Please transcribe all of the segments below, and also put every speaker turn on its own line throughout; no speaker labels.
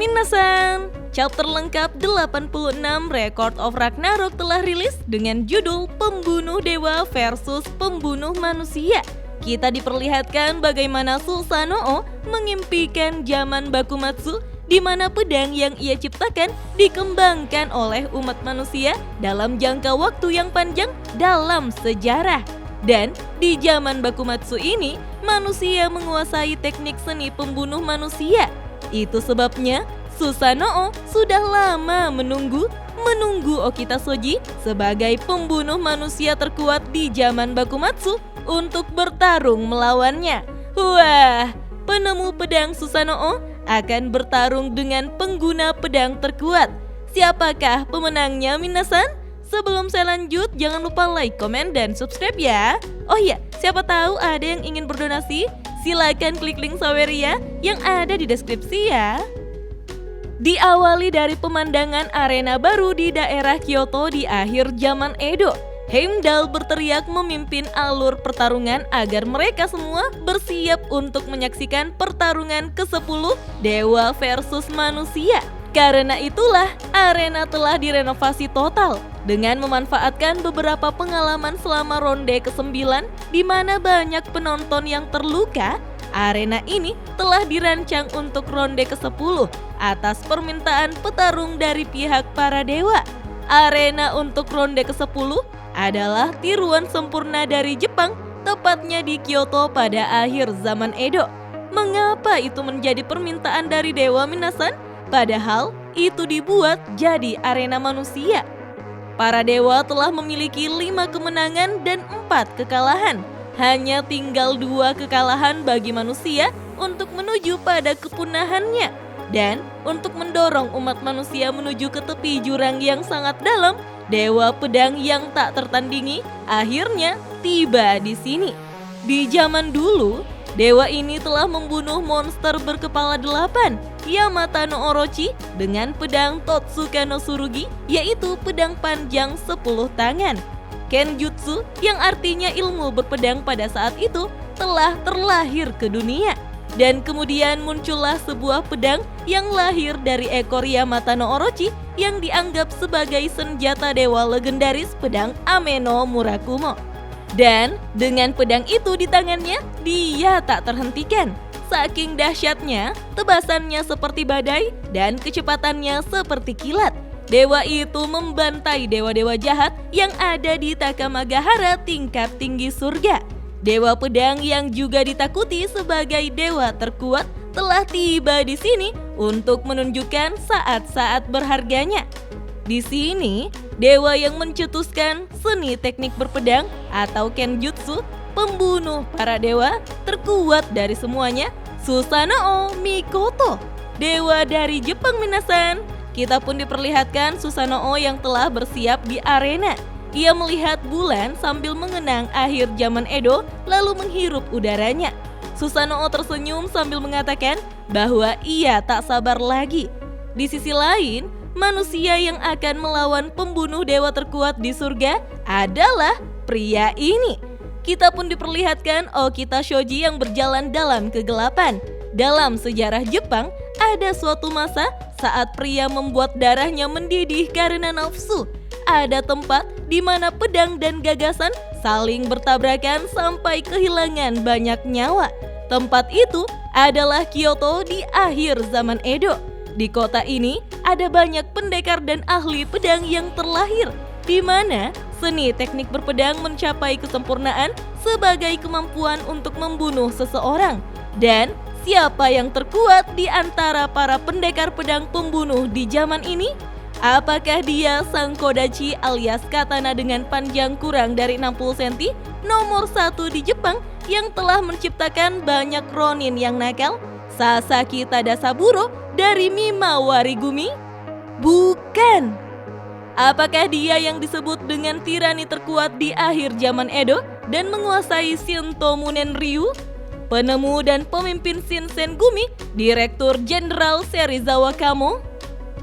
Minasan! Chapter lengkap 86 Record of Ragnarok telah rilis dengan judul Pembunuh Dewa versus Pembunuh Manusia. Kita diperlihatkan bagaimana Susanoo mengimpikan zaman Bakumatsu di mana pedang yang ia ciptakan dikembangkan oleh umat manusia dalam jangka waktu yang panjang dalam sejarah. Dan di zaman Bakumatsu ini, manusia menguasai teknik seni pembunuh manusia. Itu sebabnya Susanoo sudah lama menunggu Okita Soji sebagai pembunuh manusia terkuat di zaman Bakumatsu untuk bertarung melawannya. Wah, penemu pedang Susanoo akan bertarung dengan pengguna pedang terkuat. Siapakah pemenangnya, Minasan? Sebelum saya lanjut, jangan lupa like, komen, dan subscribe ya. Oh iya, siapa tahu ada yang ingin berdonasi? Silakan klik link Saweria yang ada di deskripsi ya. Diawali dari pemandangan arena baru di daerah Kyoto di akhir zaman Edo. Heimdall berteriak memimpin alur pertarungan agar mereka semua bersiap untuk menyaksikan pertarungan ke-10 dewa versus manusia. Karena itulah arena telah direnovasi total dengan memanfaatkan beberapa pengalaman selama ronde ke-9 di mana banyak penonton yang terluka. Arena ini telah dirancang untuk ronde ke-10 atas permintaan petarung dari pihak para dewa. Arena untuk ronde ke-10 adalah tiruan sempurna dari Jepang, tepatnya di Kyoto pada akhir zaman Edo. Mengapa itu menjadi permintaan dari dewa, Minasan? Padahal itu dibuat jadi arena manusia. Para dewa telah memiliki 5 kemenangan dan 4 kekalahan. Hanya tinggal 2 kekalahan bagi manusia untuk menuju pada kepunahannya. Dan untuk mendorong umat manusia menuju ke tepi jurang yang sangat dalam, dewa pedang yang tak tertandingi akhirnya tiba di sini. Di zaman dulu, dewa ini telah membunuh monster berkepala 8, Yamata no Orochi, dengan pedang Totsuka no Tsurugi, yaitu pedang panjang 10 tangan. Kenjutsu, yang artinya ilmu berpedang pada saat itu, telah terlahir ke dunia. Dan kemudian muncullah sebuah pedang yang lahir dari ekor Yamata no Orochi yang dianggap sebagai senjata dewa legendaris, pedang Ame no Murakumo. Dan dengan pedang itu di tangannya, dia tak terhentikan. Saking dahsyatnya, tebasannya seperti badai dan kecepatannya seperti kilat. Dewa itu membantai dewa-dewa jahat yang ada di Takamagahara tingkat tinggi surga. Dewa pedang yang juga ditakuti sebagai dewa terkuat telah tiba di sini untuk menunjukkan saat-saat berharganya. Di sini, dewa yang mencetuskan seni teknik berpedang atau Kenjutsu, pembunuh para dewa terkuat dari semuanya, Susanoo Mikoto, dewa dari Jepang, Minasan. Kita pun diperlihatkan Susanoo yang telah bersiap di arena. Ia melihat bulan sambil mengenang akhir zaman Edo lalu menghirup udaranya. Susanoo tersenyum sambil mengatakan bahwa ia tak sabar lagi. Di sisi lain, manusia yang akan melawan pembunuh dewa terkuat di surga adalah pria ini. Kita pun diperlihatkan Okita Shoji yang berjalan dalam kegelapan. Dalam sejarah Jepang, ada suatu masa saat pria membuat darahnya mendidih karena nafsu. Ada tempat di mana pedang dan gagasan saling bertabrakan sampai kehilangan banyak nyawa. Tempat itu adalah Kyoto di akhir zaman Edo. Di kota ini ada banyak pendekar dan ahli pedang yang terlahir, di mana seni teknik berpedang mencapai kesempurnaan sebagai kemampuan untuk membunuh seseorang. Dan siapa yang terkuat di antara para pendekar pedang pembunuh di zaman ini? Apakah dia sang Kodachi alias katana dengan panjang kurang dari 60 cm, nomor 1 di Jepang yang telah menciptakan banyak ronin yang nakal, Sasaki Tadasaburo dari Mima Warigumi? Bukan. Apakah dia yang disebut dengan tirani terkuat di akhir zaman Edo dan menguasai Shinto Munen Ryu? Penemu dan pemimpin Shinsengumi, Direktur Jenderal Serizawa Kamo?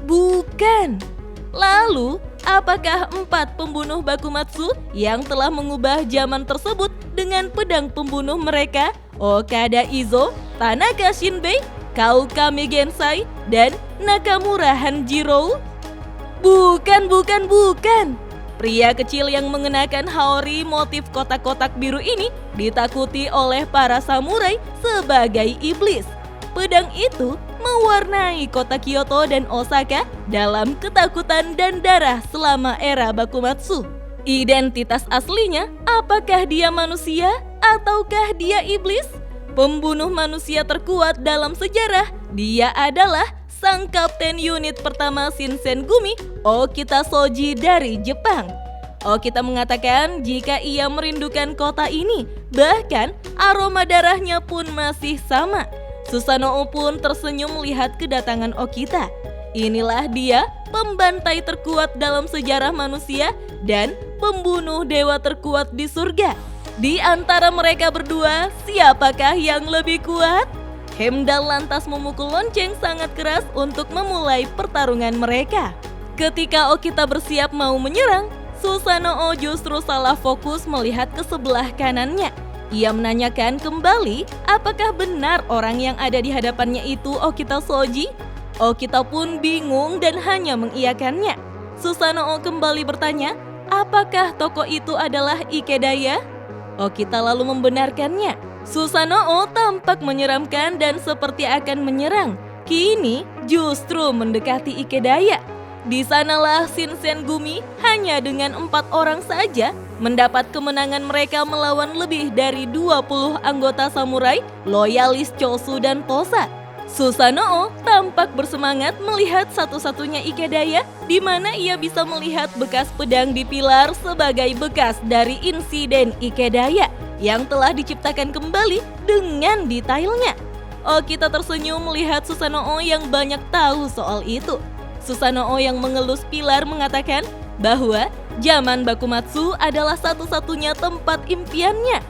Bukan. Lalu, apakah 4 pembunuh Bakumatsu yang telah mengubah zaman tersebut dengan pedang pembunuh mereka, Okada Izo, Tanaka Shinbei, Kaukami Gensai, dan Nakamura Hanjiro? Bukan. Pria kecil yang mengenakan haori motif kotak-kotak biru ini ditakuti oleh para samurai sebagai iblis. Pedang itu mewarnai kota Kyoto dan Osaka dalam ketakutan dan darah selama era Bakumatsu. Identitas aslinya, apakah dia manusia ataukah dia iblis? Pembunuh manusia terkuat dalam sejarah, dia adalah sang kapten unit pertama Shinsengumi, Okita Shoji dari Jepang. Okita mengatakan jika ia merindukan kota ini, bahkan aroma darahnya pun masih sama. Susanoo pun tersenyum melihat kedatangan Okita. Inilah dia, pembantai terkuat dalam sejarah manusia dan pembunuh dewa terkuat di surga. Di antara mereka berdua, siapakah yang lebih kuat? Heimdall lantas memukul lonceng sangat keras untuk memulai pertarungan mereka. Ketika Okita bersiap mau menyerang, Susanoo justru salah fokus melihat ke sebelah kanannya. Ia menanyakan kembali apakah benar orang yang ada di hadapannya itu Okita Shoji. Okita pun bingung dan hanya mengiyakannya. Susanoo kembali bertanya, apakah tokoh itu adalah Ikedaya? Okita lalu membenarkannya. Susanoo tampak menyeramkan dan seperti akan menyerang. Kini justru mendekati Ikedaya. Di sanalah Shinsengumi hanya dengan 4 orang saja mendapat kemenangan mereka melawan lebih dari 20 anggota samurai, loyalis Chosu dan Tosa. Susanoo tampak bersemangat melihat satu-satunya Ikedaya di mana ia bisa melihat bekas pedang di pilar sebagai bekas dari insiden Ikedaya yang telah diciptakan kembali dengan detailnya. Okita tersenyum melihat Susanoo yang banyak tahu soal itu. Susanoo yang mengelus pilar mengatakan bahwa zaman Bakumatsu adalah satu-satunya tempat impiannya.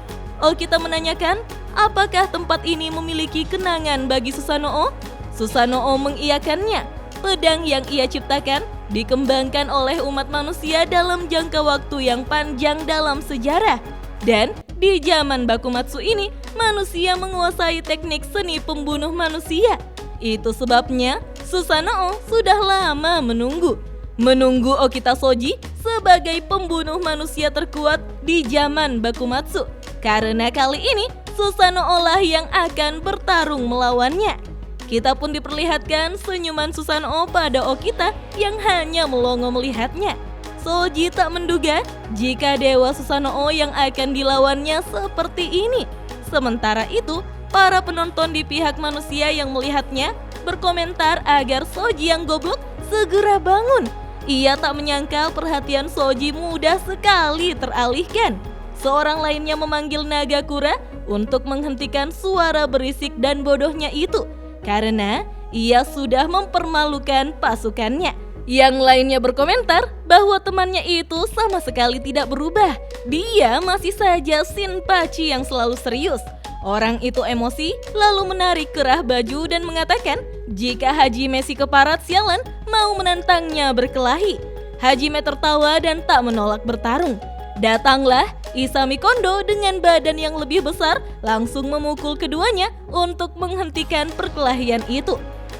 Okita menanyakan, apakah tempat ini memiliki kenangan bagi Susanoo? Susanoo mengiyakannya. Pedang yang ia ciptakan dikembangkan oleh umat manusia dalam jangka waktu yang panjang dalam sejarah. Dan di zaman Bakumatsu ini, manusia menguasai teknik seni pembunuh manusia. Itu sebabnya Susanoo sudah lama menunggu Okita Shoji sebagai pembunuh manusia terkuat di zaman Bakumatsu. Karena kali ini Susanoo lah yang akan bertarung melawannya. Kita pun diperlihatkan senyuman Susanoo pada Okita yang hanya melongo melihatnya. Shoji tak menduga jika dewa Susanoo yang akan dilawannya seperti ini. Sementara itu, para penonton di pihak manusia yang melihatnya berkomentar agar Shoji yang goblok segera bangun. Ia tak menyangka perhatian Shoji mudah sekali teralihkan. Seorang lainnya memanggil Nagakura untuk menghentikan suara berisik dan bodohnya itu karena ia sudah mempermalukan pasukannya. Yang lainnya berkomentar bahwa temannya itu sama sekali tidak berubah. Dia masih saja Shinpachi yang selalu serius. Orang itu emosi lalu menarik kerah baju dan mengatakan jika Hajime si keparat sialan mau menantangnya berkelahi. Hajime tertawa dan tak menolak bertarung. Datanglah Isami Kondo dengan badan yang lebih besar langsung memukul keduanya untuk menghentikan perkelahian itu.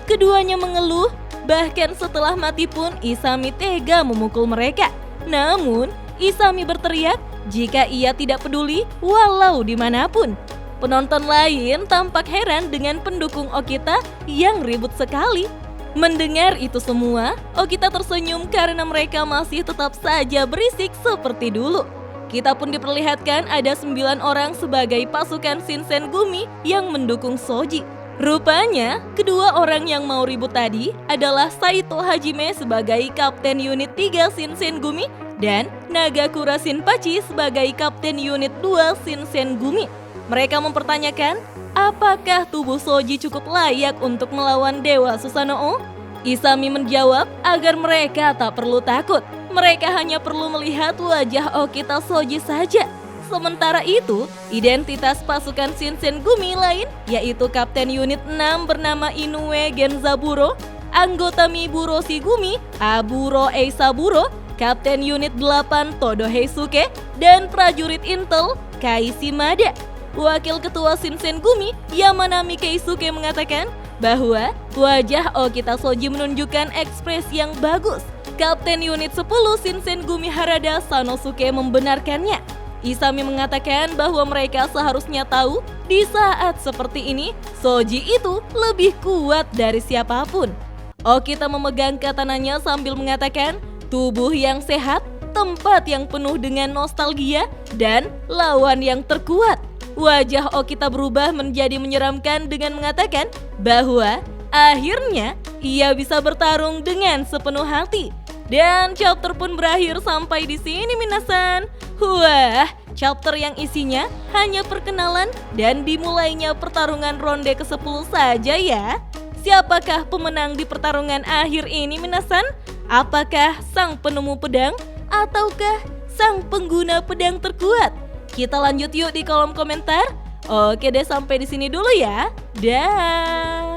Keduanya mengeluh, bahkan setelah mati pun Isami tega memukul mereka. Namun Isami berteriak jika ia tidak peduli walau dimanapun. Penonton lain tampak heran dengan pendukung Okita yang ribut sekali. Mendengar itu semua, Okita tersenyum karena mereka masih tetap saja berisik seperti dulu. Kita pun diperlihatkan ada 9 orang sebagai pasukan Shinsengumi yang mendukung Shoji. Rupanya, kedua orang yang mau ribut tadi adalah Saito Hajime sebagai Kapten Unit 3 Shinsengumi dan Nagakura Shinpachi sebagai Kapten Unit 2 Shinsengumi. Mereka mempertanyakan, apakah tubuh Shoji cukup layak untuk melawan Dewa Susanoo? Isami menjawab agar mereka tak perlu takut. Mereka hanya perlu melihat wajah Okita Shoji saja. Sementara itu, identitas pasukan Shinsengumi lain, yaitu Kapten Unit 6 bernama Inoue Genzaburo, anggota Miburo Shigumi, Aburo Eisaburo, Kapten Unit 8 Todo Heisuke, dan prajurit Intel Kai Shimada. Wakil Ketua Shinsengumi, Yamanami Keisuke mengatakan bahwa wajah Okita Soji menunjukkan ekspresi yang bagus. Kapten Unit 10 Shinsengumi Harada Sanosuke membenarkannya. Isami mengatakan bahwa mereka seharusnya tahu di saat seperti ini Soji itu lebih kuat dari siapapun. Okita memegang katananya sambil mengatakan tubuh yang sehat, tempat yang penuh dengan nostalgia, dan lawan yang terkuat. Wajah Okita berubah menjadi menyeramkan dengan mengatakan bahwa akhirnya ia bisa bertarung dengan sepenuh hati. Dan chapter pun berakhir sampai di sini minasan. Wah, chapter yang isinya hanya perkenalan dan dimulainya pertarungan ronde ke-10 saja ya. Siapakah pemenang di pertarungan akhir ini minasan? Apakah sang penemu pedang ataukah sang pengguna pedang terkuat? Kita lanjut yuk di kolom komentar. Oke deh, sampai di sini dulu ya. Dah.